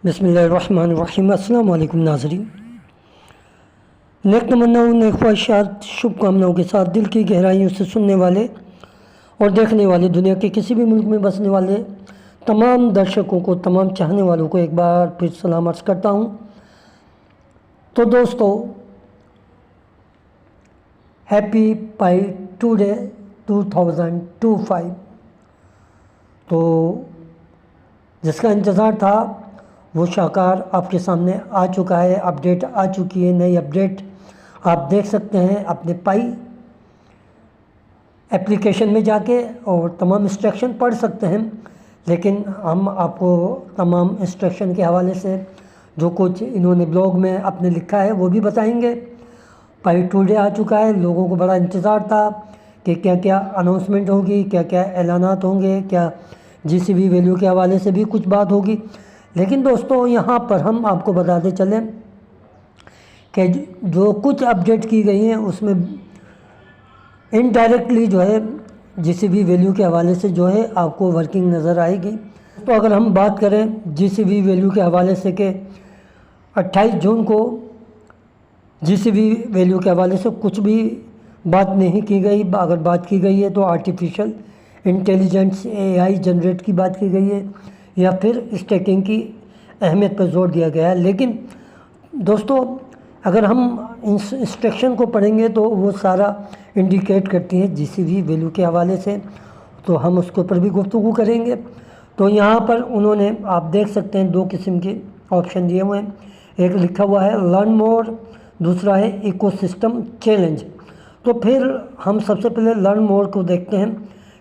बिस्मिल्लाहिर्रहमानिर्रहीम। अस्सलाम वालेकुम नाज़रीन। नेक तमन्नाओं, नेक ख्वाहिशात, शुभकामनाओं के साथ दिल की गहराइयों से सुनने वाले और देखने वाले, दुनिया के किसी भी मुल्क में बसने वाले तमाम दर्शकों को, तमाम चाहने वालों को एक बार फिर सलाम अर्ज़ करता हूँ। तो दोस्तों, हैप्पी पाई टुडे 2025। तो जिसका इंतज़ार था वो शाकार आपके सामने आ चुका है। अपडेट आ चुकी है, नई अपडेट आप देख सकते हैं अपने पाई एप्लीकेशन में जाके और तमाम इंस्ट्रक्शन पढ़ सकते हैं। लेकिन हम आपको तमाम इंस्ट्रक्शन के हवाले से जो कुछ इन्होंने ब्लॉग में अपने लिखा है वो भी बताएंगे। पाई टुडे आ चुका है, लोगों को बड़ा इंतज़ार था कि क्या क्या अनाउंसमेंट होगी, क्या क्या ऐलानात होंगे, क्या जीसीबी वैल्यू के हवाले से भी कुछ बात होगी। लेकिन दोस्तों, यहाँ पर हम आपको बताते चलें कि जो कुछ अपडेट की गई हैं उसमें इनडायरेक्टली जो है जीसीबी वैल्यू के हवाले से जो है आपको वर्किंग नज़र आएगी। तो अगर हम बात करें जीसीबी वैल्यू के हवाले से कि 28 जून को जीसीबी वैल्यू के हवाले से कुछ भी बात नहीं की गई। अगर बात की गई है तो आर्टिफिशियल इंटेलिजेंस एआई जनरेट की बात की गई है या फिर स्टैकिंग की अहमियत पर जोर दिया गया है। लेकिन दोस्तों, अगर हम इंस्ट्रक्शन को पढ़ेंगे तो वो सारा इंडिकेट करती है जीसीबी वैल्यू के हवाले से, तो हम उसके ऊपर भी गुफ्तगू करेंगे। तो यहाँ पर उन्होंने, आप देख सकते हैं, दो किस्म के ऑप्शन दिए हुए हैं। एक लिखा हुआ है लर्न मोर, दूसरा है इकोसिस्टम चैलेंज। तो फिर हम सबसे पहले लर्न मोर को देखते हैं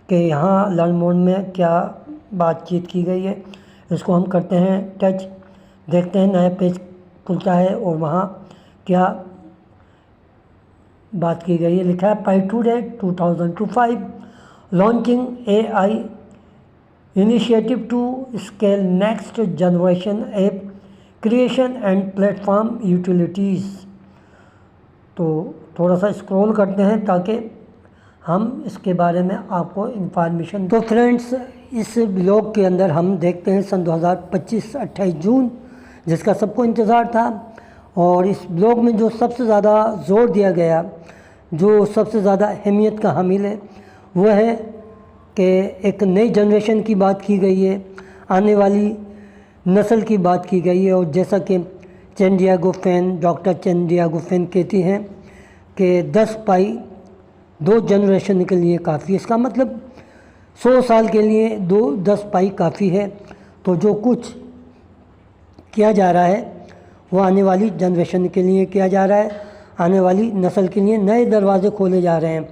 कि यहाँ लर्न मोर में क्या बातचीत की गई है। इसको हम करते हैं टच, देखते हैं नया पेज खुलता है और वहाँ क्या बात की गई है। लिखा है Pi today 2025 launching AI initiative to scale next generation app creation and platform utilities. तो थोड़ा सा स्क्रॉल करते हैं ताकि हम इसके बारे में आपको इंफॉर्मेशन। तो फ्रेंड्स, इस ब्लॉग के अंदर हम देखते हैं सन 2025 28 जून, जिसका सबको इंतज़ार था। और इस ब्लॉग में जो सबसे ज़्यादा ज़ोर दिया गया, जो सबसे ज़्यादा अहमियत का हामिल है, वो है कि एक नई जनरेशन की बात की गई है, आने वाली नस्ल की बात की गई है। और जैसा कि डॉक्टर चेन डियागो फैन कहती हैं कि 10 पाई 2 जनरेशन के लिए काफ़ी। इसका मतलब 100 साल के लिए 10 पाई काफ़ी है। तो जो कुछ किया जा रहा है वो आने वाली जनरेशन के लिए किया जा रहा है, आने वाली नस्ल के लिए नए दरवाज़े खोले जा रहे हैं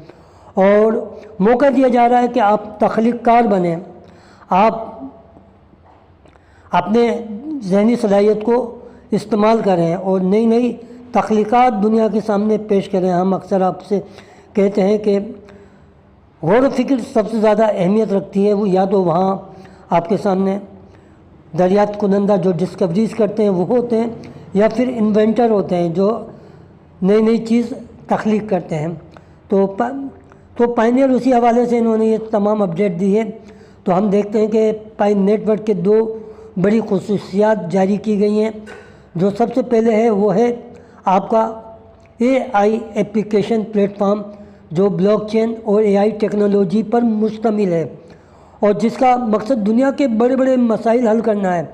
और मौका दिया जा रहा है कि आप तख्लीक़कार बनें, आप अपने ज़हनी सलाहियत को इस्तेमाल करें और नई नई तख्लीक़ात दुनिया के सामने पेश करें। हम अक्सर आपसे कहते हैं कि गौर व फिक्र सबसे ज़्यादा अहमियत रखती है। वो या तो वहाँ आपके सामने दरियाफ्त कुनंदा जो डिस्कवरीज़ करते हैं वो होते हैं, या फिर इन्वेंटर होते हैं जो नई नई चीज़ तख्लीक़ करते हैं। तो पायनियर उसी हवाले से इन्होंने ये तमाम अपडेट दी है। तो हम देखते हैं कि पाई नेटवर्क के 2 बड़ी खुसूसियात जारी की गई हैं। जो सबसे पहले है वो है आपका एआई एप्लीकेशन प्लेटफॉर्म, जो ब्लॉकचेन और एआई टेक्नोलॉजी पर मुश्तमिल है और जिसका मकसद दुनिया के बड़े बड़े मसाइल हल करना है,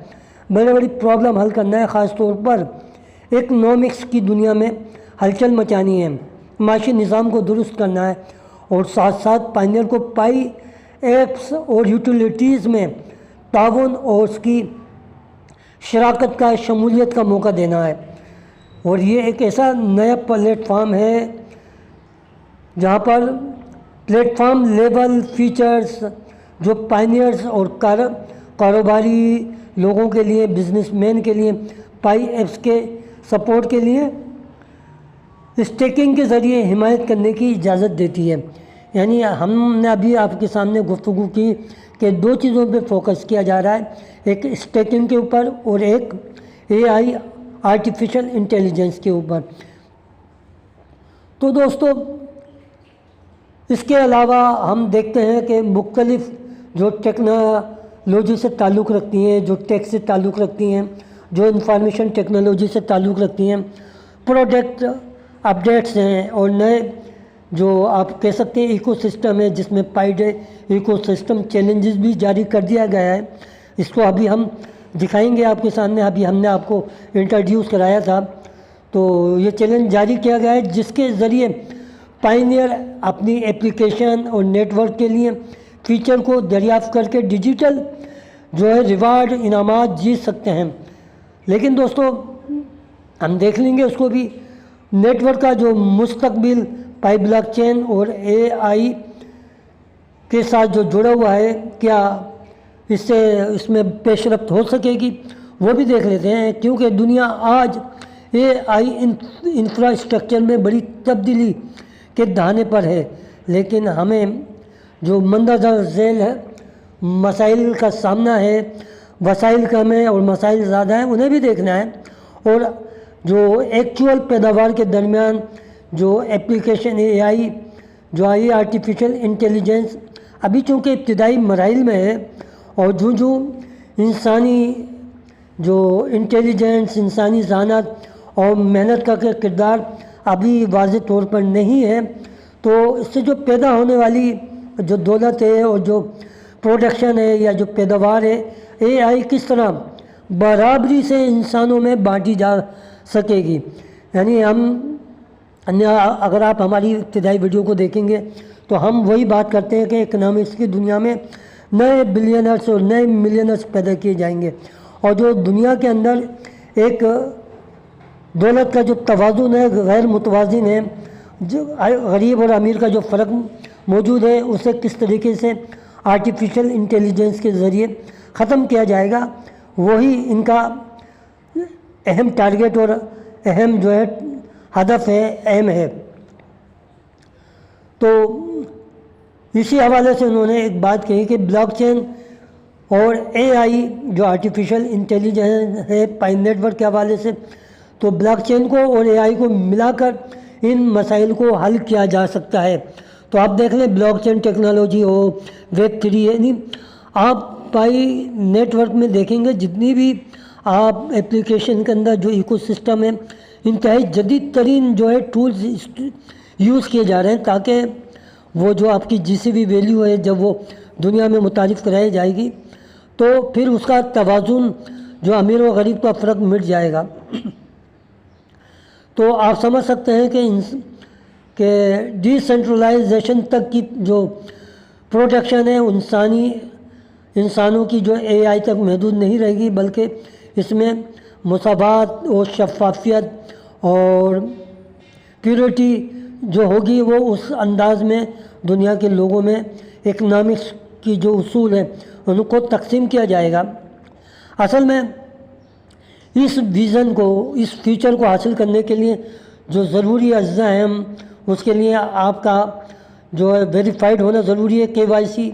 बड़े बड़ी प्रॉब्लम हल करना है। ख़ास तौर पर इकनॉमिक्स की दुनिया में हलचल मचानी है, माशी निज़ाम को दुरुस्त करना है और साथ साथ पायनियर को पाई एप्स और यूटिलिटीज़ में ताउन और उसकी शराकत का, शमूलियत का मौका देना है। और ये एक ऐसा नया प्लेटफॉर्म है जहाँ पर प्लेटफॉर्म लेवल फीचर्स जो पायनियर्स और कारोबारी लोगों के लिए, बिजनेसमैन के लिए पाई एप्स के सपोर्ट के लिए स्टेकिंग के ज़रिए हिमायत करने की इजाज़त देती है। यानी हमने अभी आपके सामने गुफ्तगू की कि 2 चीज़ों पे फोकस किया जा रहा है, एक स्टेकिंग के ऊपर और एक एआई आर्टिफिशियल इंटेलिजेंस के ऊपर। तो दोस्तों, इसके अलावा हम देखते हैं कि मुख्तलिफ़ जो टेक्नोलॉजी से ताल्लुक़ रखती हैं, जो टेक से ताल्लुक़ रखती हैं, जो इंफॉर्मेशन टेक्नोलॉजी से ताल्लुक़ रखती हैं, प्रोडक्ट अपडेट्स हैं और नए जो आप कह सकते हैं इकोसिस्टम है, जिसमें पाइड इकोसिस्टम चैलेंजेस भी जारी कर दिया गया है। इसको अभी हम दिखाएंगे आपके सामने। अभी हमने आपको इंट्रोड्यूस कराया था, तो ये चैलेंज जारी किया गया है जिसके ज़रिए पायनियर अपनी एप्लीकेशन और नेटवर्क के लिए फीचर को दरियाफ्त करके डिजिटल जो है रिवार्ड इनामात जीत सकते हैं। लेकिन दोस्तों हम देख लेंगे उसको भी, नेटवर्क का जो मुस्तकबिल पाई ब्लॉकचेन और AI के साथ जो जुड़ा हुआ है, क्या इसमें पेशरफ्त हो सकेगी, वो भी देख लेते हैं। क्योंकि दुनिया आज AI इंफ्रास्ट्रक्चर में बड़ी तब्दीली के दाने पर है, लेकिन हमें जो मंदरजा झेल है मसाइल का सामना है, वसाइल कम है और मसाइल ज़्यादा हैं, उन्हें भी देखना है। और जो एक्चुअल पैदावार के दरमियान जो एप्लीकेशन AI जो आई आर्टिफिशियल इंटेलिजेंस अभी चूँकि इब्तिदाई मराइल में है, और जो इंसानी जो इंटेलिजेंस, इंसानी ज़हानत और मेहनत का किरदार अभी वाज़ेह तौर पर नहीं है, तो इससे जो पैदा होने वाली जो दौलत है और जो प्रोडक्शन है या जो पैदावार है, AI किस तरह बराबरी से इंसानों में बांटी जा सकेगी। यानी अगर आप हमारी इब्तिदाई वीडियो को देखेंगे तो हम वही बात करते हैं कि इकनॉमिक्स की दुनिया में नए बिलियनर्स और नए मिलियनर्स पैदा किए जाएंगे, और जो दुनिया के अंदर एक दौलत का जो तवाज़ुन है गैर मुतवाज़िन है, जो गरीब और अमीर का जो फ़र्क मौजूद है, उसे किस तरीके से आर्टिफिशियल इंटेलिजेंस के ज़रिए ख़त्म किया जाएगा, वही इनका अहम टारगेट और अहम जो है हदफ है, एम है। तो इसी हवाले से उन्होंने एक बात कही कि ब्लॉकचेन और AI जो आर्टिफिशियल इंटेलिजेंस है पाई नेटवर्क के हवाले से, तो ब्लॉकचेन को और AI को मिलाकर इन मसाइल को हल किया जा सकता है। तो आप देख लें, ब्लॉकचेन टेक्नोलॉजी हो, Web3 यानी आप पाई नेटवर्क में देखेंगे जितनी भी आप एप्लीकेशन के अंदर जो इकोसिस्टम है, इंतहाई जदीद तरीन जो है टूल्स यूज़ किए जा रहे हैं, ताकि वो जो आपकी GCV वैल्यू है जब वो दुनिया में मुतारिफ़ कराई जाएगी तो फिर उसका तवाज़ुन जो अमीर और गरीब का फ़र्क मिट जाएगा। तो आप समझ सकते हैं कि डिसेंट्रलाइजेशन तक की जो प्रोडक्शन है इंसानों की जो AI तक महदूद नहीं रहेगी, बल्कि इसमें मुसावात और शफाफियत और प्योरिटी जो होगी वो उस अंदाज़ में दुनिया के लोगों में इकनॉमिक्स की जो उसूल है उनको तकसीम किया जाएगा। असल में इस विज़न को, इस फ्यूचर को हासिल करने के लिए जो ज़रूरी अज्जा हैं, उसके लिए आपका जो है वेरीफाइड होना ज़रूरी है। KYC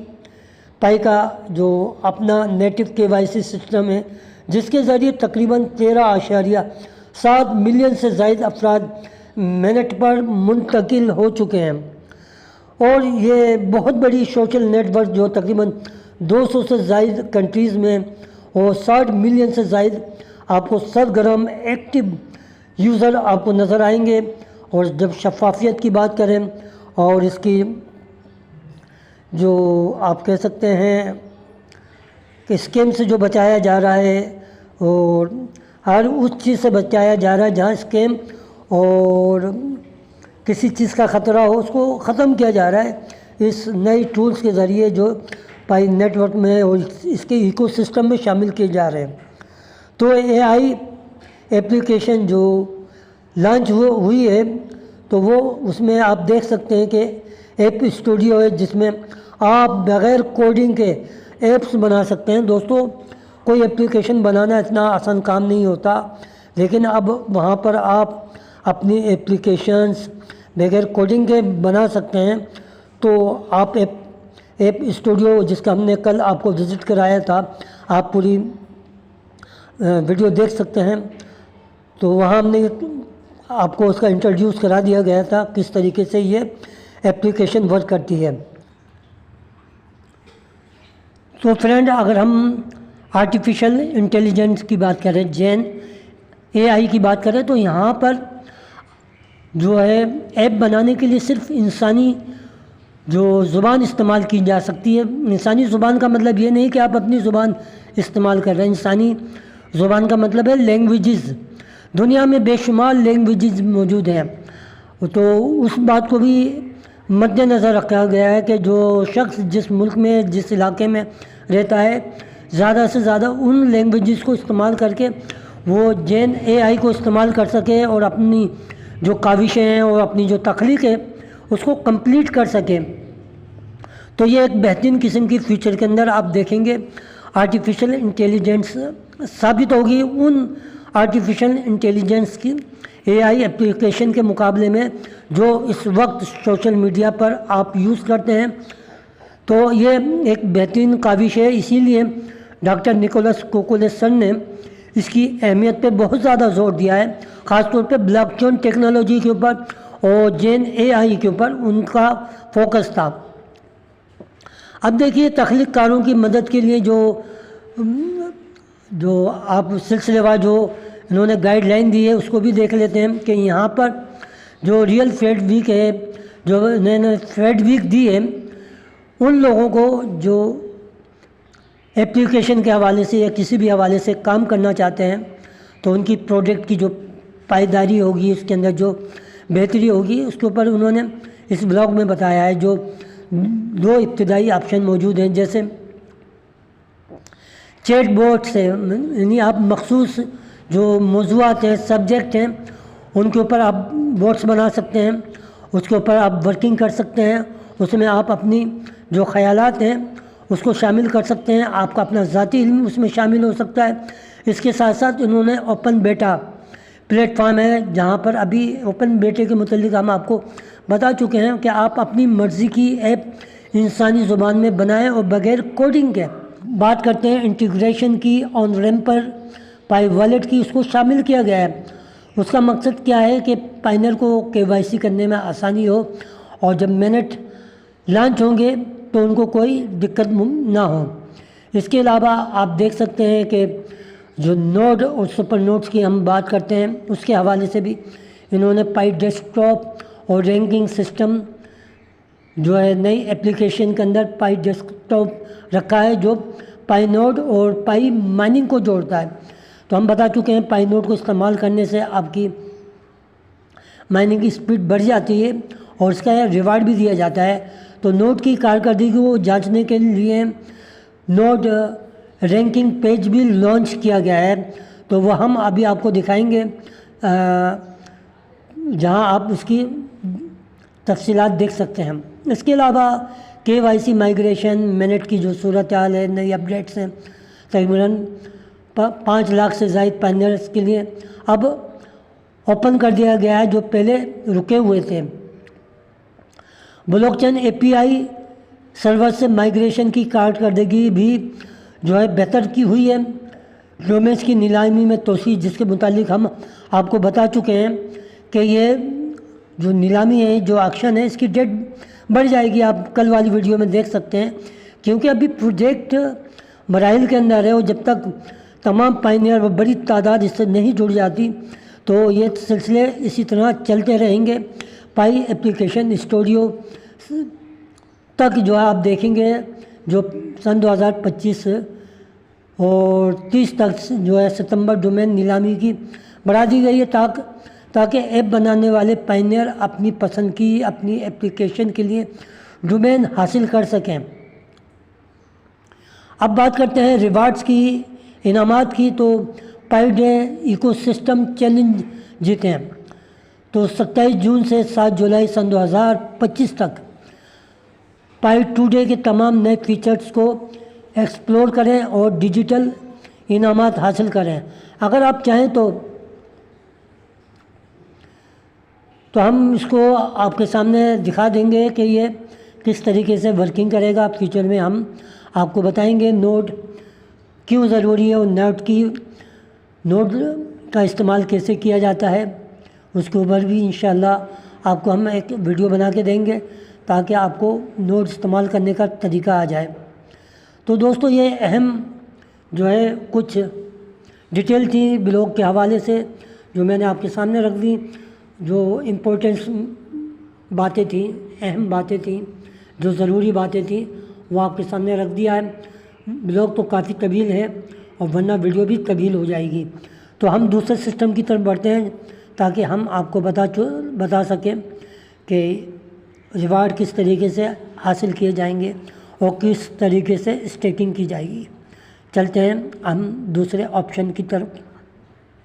पाई का जो अपना नेटिव KYC सिस्टम है, जिसके ज़रिए तकरीबन 13.7 मिलियन से ज़ायद अफराद मिनट पर मुंतकिल हो चुके हैं, और ये बहुत बड़ी सोशल नेटवर्क जो तकरीबन 200 से ज़ायद कंट्रीज़ में और 60 मिलियन से ज़ायद आपको सरगर्म एक्टिव यूज़र आपको नज़र आएंगे। और जब शफाफियत की बात करें और इसकी जो आप कह सकते हैं कि स्कैम से जो बचाया जा रहा है, और हर उस चीज़ से बचाया जा रहा है जहाँ स्कैम और किसी चीज़ का ख़तरा हो, उसको ख़त्म किया जा रहा है इस नई टूल्स के ज़रिए जो पाई नेटवर्क में और इसके इकोसिस्टम में शामिल किए जा रहे हैं। तो AI एप्लीकेशन जो लॉन्च हुई है, तो वो उसमें आप देख सकते हैं कि ऐप स्टूडियो है जिसमें आप बग़ैर कोडिंग के ऐप्स बना सकते हैं। दोस्तों, कोई एप्लीकेशन बनाना इतना आसान काम नहीं होता, लेकिन अब वहाँ पर आप अपनी एप्लीकेशंस बगैर कोडिंग के बना सकते हैं। तो आप ऐप स्टूडियो जिसका हमने कल आपको विज़िट कराया था, आप पूरी वीडियो देख सकते हैं। तो वहाँ हमने आपको उसका इंट्रोड्यूस करा दिया गया था किस तरीके से ये एप्लीकेशन वर्क करती है। तो फ्रेंड, अगर हम आर्टिफिशियल इंटेलिजेंस की बात करें, जेन एआई की बात करें, तो यहाँ पर जो है ऐप बनाने के लिए सिर्फ इंसानी जो ज़ुबान इस्तेमाल की जा सकती है। इंसानी ज़ुबान का मतलब ये नहीं कि आप अपनी ज़ुबान इस्तेमाल कर रहे हैं। इंसानी ज़ुबान का मतलब है लैंग्वेजेस। दुनिया में बेशुमार लैंग्वेजेस मौजूद हैं, तो उस बात को भी मद्देनज़र रखा गया है कि जो शख्स जिस मुल्क में, जिस इलाके में रहता है, ज़्यादा से ज़्यादा उन लैंग्वेजेस को इस्तेमाल करके वो जेन एआई को इस्तेमाल कर सके और अपनी जो काविशें हैं और अपनी जो तख्लीक है उसको कंप्लीट कर सके। तो ये एक बेहतरीन किस्म की फ्यूचर के अंदर आप देखेंगे आर्टिफिशियल इंटेलिजेंस साबित होगी उन आर्टिफिशियल इंटेलिजेंस की एआई एप्लीकेशन के मुकाबले में जो इस वक्त सोशल मीडिया पर आप यूज़ करते हैं। तो ये एक बेहतरीन काविश है, इसीलिए डॉक्टर निकोलस कोकोलेसन ने इसकी अहमियत पे बहुत ज़्यादा जोर दिया है, ख़ासतौर पे ब्लॉकचेन टेक्नोलॉजी के ऊपर और जेन एआई के ऊपर उनका फोकस था। अब देखिए तख्लीक़कारों की मदद के लिए जो आप सिलसिलेवार जो इन्होंने गाइडलाइन दी है उसको भी देख लेते हैं कि यहाँ पर जो रियल फेड वीक है, जो इन्होंने फेड वीक दी है उन लोगों को जो एप्लीकेशन के हवाले से या किसी भी हवाले से काम करना चाहते हैं, तो उनकी प्रोडक्ट की जो पायदारी होगी, उसके अंदर जो बेहतरी होगी, उसके ऊपर उन्होंने इस ब्लॉग में बताया है। जो 2 इब्तदाई ऑप्शन मौजूद हैं, जैसे चैट बोट से, यानी आप मखसूस जो मौज़ूआत हैं, सब्जेक्ट हैं, उनके ऊपर आप बोट्स बना सकते हैं, उसके ऊपर आप वर्किंग कर सकते हैं, उसमें आप अपनी जो ख़यालात हैं उसको शामिल कर सकते हैं, आपका अपना ज़ाती इल्म उसमें शामिल हो सकता है। इसके साथ साथ इन्होंने ओपन बेटा प्लेटफॉर्म है, जहाँ पर अभी ओपन बेटे के मुतालिक हम आपको बता चुके हैं कि आप अपनी मर्ज़ी की ऐप इंसानी ज़ुबान में बनाएं और बग़ैर कोडिंग के। बात करते हैं इंटीग्रेशन की, ऑन रैम्पर पाई वॉलेट की, उसको शामिल किया गया है। उसका मकसद क्या है कि पाइनर को केवाईसी करने में आसानी हो और जब मिनट लॉन्च होंगे तो उनको कोई दिक्कत ना हो। इसके अलावा आप देख सकते हैं कि जो नोड और सुपर नोड्स की हम बात करते हैं उसके हवाले से भी इन्होंने पाई डेस्कटॉप और रैंकिंग सिस्टम जो है नई एप्लीकेशन के अंदर पाई डेस्कटॉप रखा है, जो पाई नोड और पाई माइनिंग को जोड़ता है। तो हम बता चुके हैं पाई नोड को इस्तेमाल करने से आपकी माइनिंग की स्पीड बढ़ जाती है और इसका रिवार्ड भी दिया जाता है। तो नोड की कारकर्दगी को जांचने के लिए नोड रैंकिंग पेज भी लॉन्च किया गया है, तो वह हम अभी आपको दिखाएंगे, जहां आप उसकी तफसीलात देख सकते हैं। इसके अलावा केवाईसी माइग्रेशन मिनट की जो सूरत हाल है, नई अपडेट्स हैं, तकरीबन 5 लाख से ज़ायद पाइनर्स के लिए अब ओपन कर दिया गया है जो पहले रुके हुए थे। ब्लॉकचेन एपीआई सर्वर से माइग्रेशन की कारकर्दगी भी जो है बेहतर की हुई है। डोमेन्स की नीलामी में तोसी, जिसके मुतालिक हम आपको बता चुके हैं कि ये जो नीलामी है, जो ऑक्शन है, इसकी डेट बढ़ जाएगी। आप कल वाली वीडियो में देख सकते हैं, क्योंकि अभी प्रोजेक्ट मराइल के अंदर है और जब तक तमाम पाइनियर व बड़ी तादाद इससे नहीं जुड़ जाती तो ये सिलसिले इसी तरह चलते रहेंगे। पाई एप्लीकेशन स्टूडियो तक जो है आप देखेंगे, जो सन 2025 और 30 तक जो है सितंबर डोमेन नीलामी की बढ़ा दी गई है, ताकि ऐप बनाने वाले पाइनियर अपनी पसंद की अपनी एप्लीकेशन के लिए डोमेन हासिल कर सकें। अब बात करते हैं रिवार्ड्स की, इनामात की। तो पाई डे इकोसिस्टम चैलेंज जीते हैं, तो 27 जून से 7 जुलाई सन 2025 तक पाई टुडे के तमाम नए फीचर्स को एक्सप्लोर करें और डिजिटल इनामात हासिल करें। अगर आप चाहें तो हम इसको आपके सामने दिखा देंगे कि ये किस तरीके से वर्किंग करेगा। फ्यूचर में हम आपको बताएंगे नोड क्यों ज़रूरी है और नोड का इस्तेमाल कैसे किया जाता है, उसके ऊपर भी इंशाल्लाह आपको हम एक वीडियो बना के देंगे ताकि आपको नोड इस्तेमाल करने का तरीका आ जाए। तो दोस्तों, ये अहम जो है कुछ डिटेल थी ब्लॉग के हवाले से, जो मैंने आपके सामने रख दी। जो इम्पोर्टेंस बातें थी, अहम बातें थी, जो ज़रूरी बातें थी, वो आपके सामने रख दिया है। ब्लॉग तो काफ़ी तवील है और वरना वीडियो भी तवील हो जाएगी। तो हम दूसरे सिस्टम की तरफ बढ़ते हैं ताकि हम आपको बता सकें कि रिवार्ड किस तरीके से हासिल किए जाएंगे और किस तरीके से स्टेकिंग की जाएगी। चलते हैं हम दूसरे ऑप्शन की तरफ।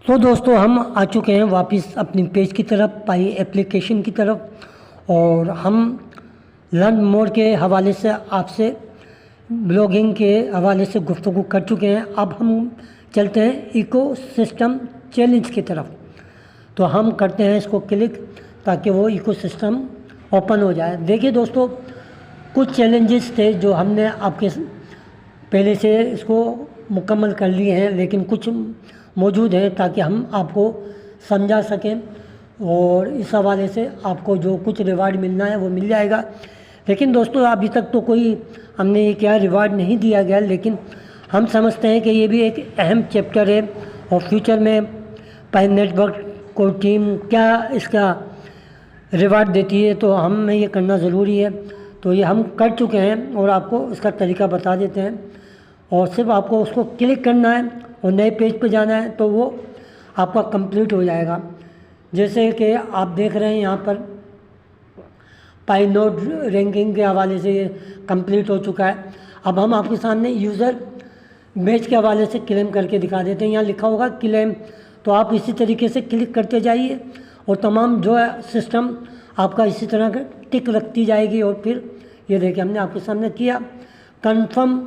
तो दोस्तों हम आ चुके हैं वापस अपनी पेज की तरफ, पाई एप्लीकेशन की तरफ, और हम लर्न मोर के हवाले से आपसे ब्लॉगिंग के हवाले से गुफ्तगू कर चुके हैं। अब हम चलते हैं इकोसिस्टम चैलेंज की तरफ। तो हम करते हैं इसको क्लिक ताकि वो इकोसिस्टम ओपन हो जाए। देखिए दोस्तों, कुछ चैलेंजेस थे जो हमने आपके पहले से इसको मुकम्मल कर लिए हैं, लेकिन कुछ मौजूद हैं ताकि हम आपको समझा सकें, और इस हवाले से आपको जो कुछ रिवार्ड मिलना है वो मिल जाएगा। लेकिन दोस्तों अभी तक तो कोई हमने ये क्या रिवार्ड नहीं दिया गया, लेकिन हम समझते हैं कि ये भी एक अहम चैप्टर है और फ्यूचर में पाई नेटवर्क को टीम क्या इसका रिवार्ड देती है, तो हमें ये करना ज़रूरी है। तो ये हम कर चुके हैं और आपको इसका तरीका बता देते हैं, और सिर्फ आपको उसको क्लिक करना है और नए पेज पर जाना है तो वो आपका कंप्लीट हो जाएगा। जैसे कि आप देख रहे हैं यहाँ पर पाई नोड रैंकिंग के हवाले से ये कंप्लीट हो चुका है। अब हम आपके सामने यूज़र मैच के हवाले से क्लेम करके दिखा देते हैं। यहाँ लिखा होगा क्लेम, तो आप इसी तरीके से क्लिक करते जाइए और तमाम जो है सिस्टम आपका इसी तरह का टिक रखती जाएगी। और फिर ये देखिए हमने आपके सामने किया कंफर्म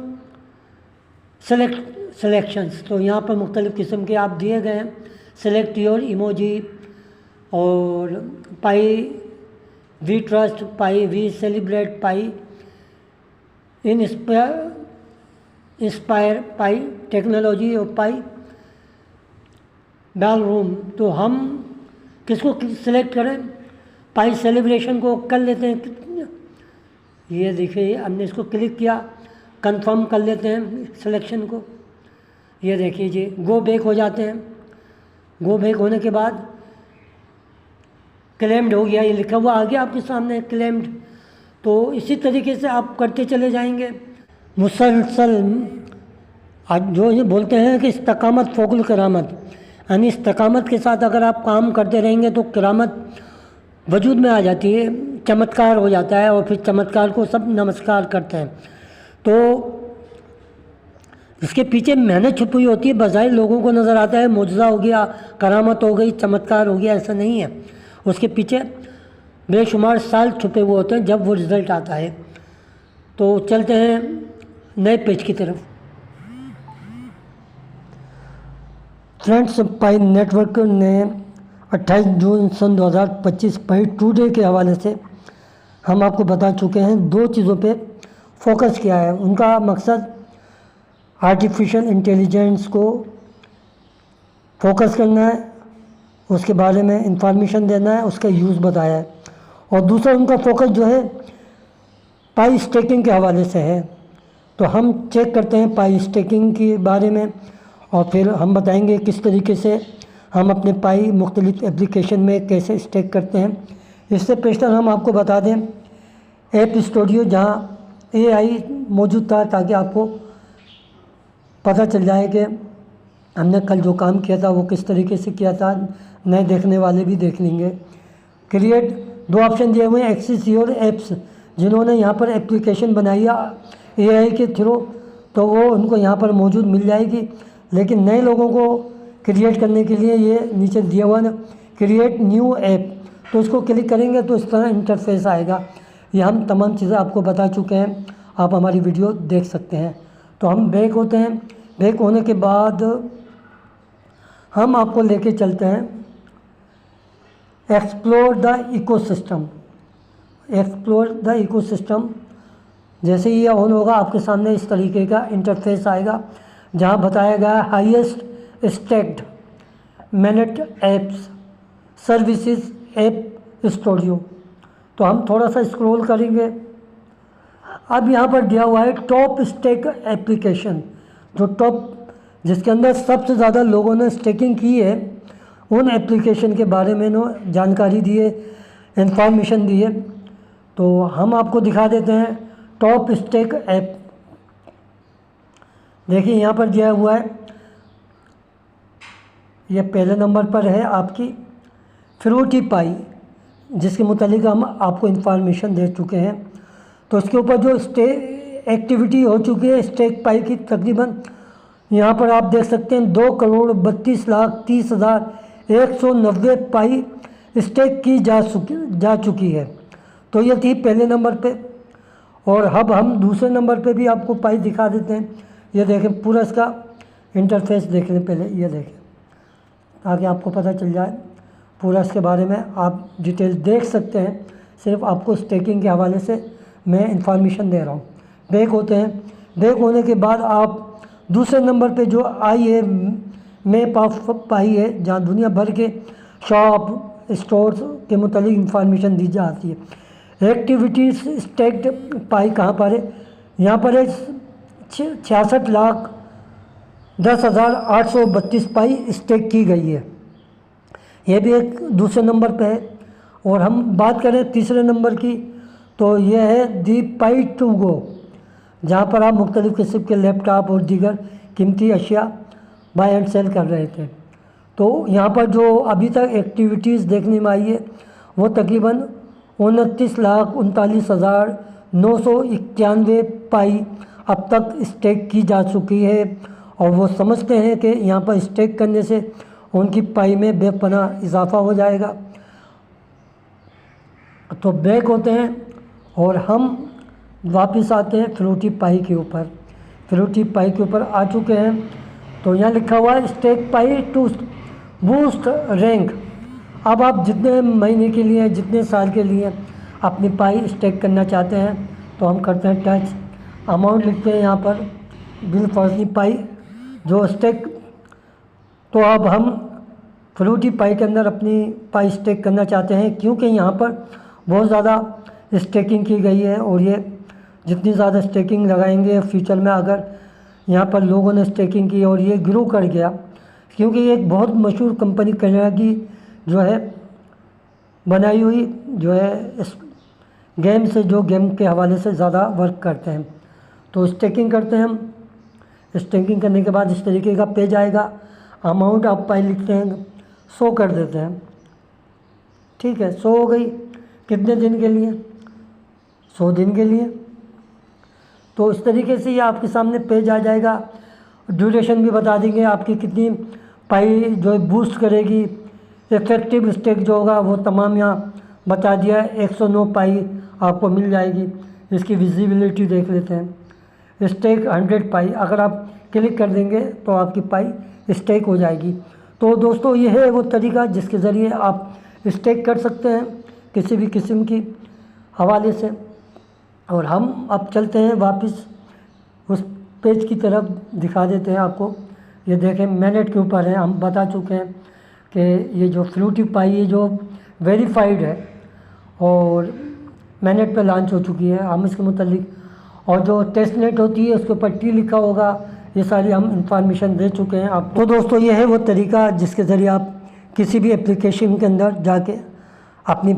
सिलेक्शंस, तो यहाँ पर मुख्तलिफ़ किस्म के आप दिए गए हैं। सेलेक्ट योर इमोजी और Pi we trust, Pi we celebrate, Pi inspire, Pi technology और पाई बैल रूम। तो हम किसको सिलेक्ट करें? पाई सेलिब्रेशन को कर लेते हैं। ये देखिए हमने इसको क्लिक किया, कंफर्म कर लेते हैं सिलेक्शन को। ये देखिए जी गो बैक हो जाते हैं। गो बैक होने के बाद क्लेम्ड हो गया, ये लिखा हुआ आ गया आपके सामने क्लेम्ड। तो इसी तरीके से आप करते चले जाएंगे मुसलसल। आज जो ये बोलते हैं कि इस्तकामत फ़ौकुल करामत, यानी इस्तकामत के साथ अगर आप काम करते रहेंगे तो करामत वजूद में आ जाती है, चमत्कार हो जाता है, और फिर चमत्कार को सब नमस्कार करते हैं। तो इसके पीछे मेहनत छुपी हुई होती है। बज़ाहिर लोगों को नज़र आता है मुजज़ा हो गया, करामत हो गई, चमत्कार हो गया, ऐसा नहीं है। उसके पीछे बेशुमार साल छुपे हुए होते हैं जब वो रिज़ल्ट आता है। तो चलते हैं नए पेज की तरफ। फ्रेंड्स, पाई नेटवर्क ने 28 जून सन 2025 पाई टुडे के हवाले से हम आपको बता चुके हैं 2 चीज़ों पे फोकस किया है। उनका मकसद आर्टिफिशियल इंटेलिजेंस को फोकस करना है, उसके बारे में इंफॉर्मेशन देना है, उसका यूज़ बताया है। और दूसरा उनका फोकस जो है पाई स्टेकिंग के हवाले से है। तो हम चेक करते हैं पाई स्टेकिंग के बारे में, और फिर हम बताएंगे किस तरीके से हम अपने पाई मुख्तलिफ एप्लीकेशन में कैसे स्टेक करते हैं। इससे पेशतर हम आपको बता दें ऐप स्टूडियो जहाँ AI मौजूद था, ताकि आपको पता चल जाए कि हमने कल जो काम किया था वो किस तरीके से किया था। नए देखने वाले भी देख लेंगे। क्रिएट 2 ऑप्शन दिए हुए हैं, एक्सेस योर एप्स। जिन्होंने यहाँ पर एप्लीकेशन बनाई है AI के थ्रू, तो वो उनको यहाँ पर मौजूद मिल जाएगी। लेकिन नए लोगों को क्रिएट करने के लिए ये नीचे दिया हुआ है क्रिएट न्यू ऐप, तो इसको क्लिक करेंगे तो इस तरह इंटरफेस आएगा। ये हम तमाम चीज़ें आपको बता चुके हैं, आप हमारी वीडियो देख सकते हैं। तो हम बैक होते हैं। बैक होने के बाद हम आपको लेके चलते हैं explore the ecosystem. Explore the ecosystem जैसे ही ये ऑन होगा आपके सामने इस तरीके का इंटरफेस आएगा, जहाँ बताया गया है highest stacked MANET apps services app studio. तो हम थोड़ा सा स्क्रॉल करेंगे। अब यहाँ पर दिया हुआ है टॉप स्टेक एप्लीकेशन। जो टॉप जिसके अंदर सबसे ज़्यादा लोगों ने स्टेकिंग की है, उन एप्लीकेशन के बारे में जानकारी दी है, इंफॉर्मेशन दी है। तो हम आपको दिखा देते हैं टॉप स्टेक ऐप। देखिए यहाँ पर दिया हुआ है, ये पहले नंबर पर है आपकी फ्रूटी पाई, जिसके मुतालिक हम आपको इंफॉर्मेशन दे चुके हैं। तो इसके ऊपर जो एक्टिविटी हो चुकी है स्टेक पाई की, तकरीबन यहाँ पर आप देख सकते हैं 2,32,30,190 पाई स्टेक की जा चुकी है। तो ये थी पहले नंबर पे। और अब हम दूसरे नंबर पे भी आपको पाई दिखा देते हैं। ये देखें, पूरा इसका इंटरफेस देख लें पहले, ये देखें ताकि आपको पता चल जाए पूरा इसके बारे में। आप डिटेल देख सकते हैं, सिर्फ आपको स्टेकिंग के हवाले से मैं इंफॉर्मेशन दे रहा हूँ। बैक होते हैं, बैक होने के बाद आप दूसरे नंबर पे जो आई है मैप ऑफ पाई है, जहाँ दुनिया भर के शॉप स्टोर्स के मुतालिक इंफॉर्मेशन दी जाती है। एक्टिविटीज़ स्टेक्ड पाई कहाँ पर है, यहाँ पर है 66,10,832 पाई स्टेक की गई है। ये भी एक दूसरे नंबर पे है। और हम बात करें तीसरे नंबर की, तो ये है दी पाई टू गो, जहाँ पर आप मुख्तलिफ़ किस्म के लैपटॉप और दीगर कीमती अशिया बाय एंड सेल कर रहे थे। तो यहाँ पर जो अभी तक एक्टिविटीज़ देखने में आई है वो तकरीबन 29,39,991 पाई अब तक स्टेक की जा चुकी है। और वो समझते हैं कि यहाँ पर स्टेक करने से उनकी पाई में बेपनाह इजाफा हो जाएगा। तो बैक होते हैं और हम वापस आते हैं फ्रूटी पाई के ऊपर। फ्रूटी पाई के ऊपर आ चुके हैं। तो यहाँ लिखा हुआ है stake Pi to boost rank. अब आप जितने महीने के लिए, जितने साल के लिए अपनी पाई स्टेक करना चाहते हैं, तो हम करते हैं टच, अमाउंट लिखते हैं यहाँ पर बिल फॉर पाई जो स्टेक। तो अब हम फ्रूटी पाई के अंदर अपनी पाई स्टेक करना चाहते हैं, क्योंकि यहाँ पर बहुत ज़्यादा स्टेकिंग की गई है। और ये जितनी ज़्यादा स्टेकिंग लगाएंगे फ्यूचर में, अगर यहाँ पर लोगों ने स्टेकिंग की और ये ग्रो कर गया, क्योंकि ये एक बहुत मशहूर कंपनी कनाडा की जो है बनाई हुई जो है इस गेम से, जो गेम के हवाले से ज़्यादा वर्क करते हैं। तो स्टेकिंग करते हैं हम। स्टेकिंग करने के बाद इस तरीके का पेज आएगा, अमाउंट आप पाई लिखते हैं, 100 कर देते हैं। ठीक है, 100 हो गई। कितने दिन के लिए? 100 दिन के लिए। तो इस तरीके से ये आपके सामने पेज आ जाएगा। ड्यूरेशन भी बता देंगे आपकी कितनी पाई जो बूस्ट करेगी। इफेक्टिव स्टेक जो होगा वो तमाम यहाँ बता दिया है। 109 पाई आपको मिल जाएगी। इसकी विजिबिलिटी देख लेते हैं। स्टेक 100 पाई, अगर आप क्लिक कर देंगे तो आपकी पाई स्टेक हो जाएगी। तो दोस्तों ये है वो तरीका जिसके ज़रिए आप स्टेक कर सकते हैं किसी भी किस्म की हवाले से। और हम अब चलते हैं वापस उस पेज की तरफ, दिखा देते हैं आपको। ये देखें मिनट के ऊपर है, हम बता चुके हैं कि ये जो फ्रूटी पाई है जो वेरीफाइड है और मिनट पे लॉन्च हो चुकी है। हम इसके मुतालिक, और जो टेस्ट नेट होती है उसके ऊपर टी लिखा होगा, ये सारी हम इंफॉर्मेशन दे चुके हैं आपको। तो दोस्तों ये है वो तरीका जिसके ज़रिए आप किसी भी एप्लीकेशन के अंदर जाके अपनी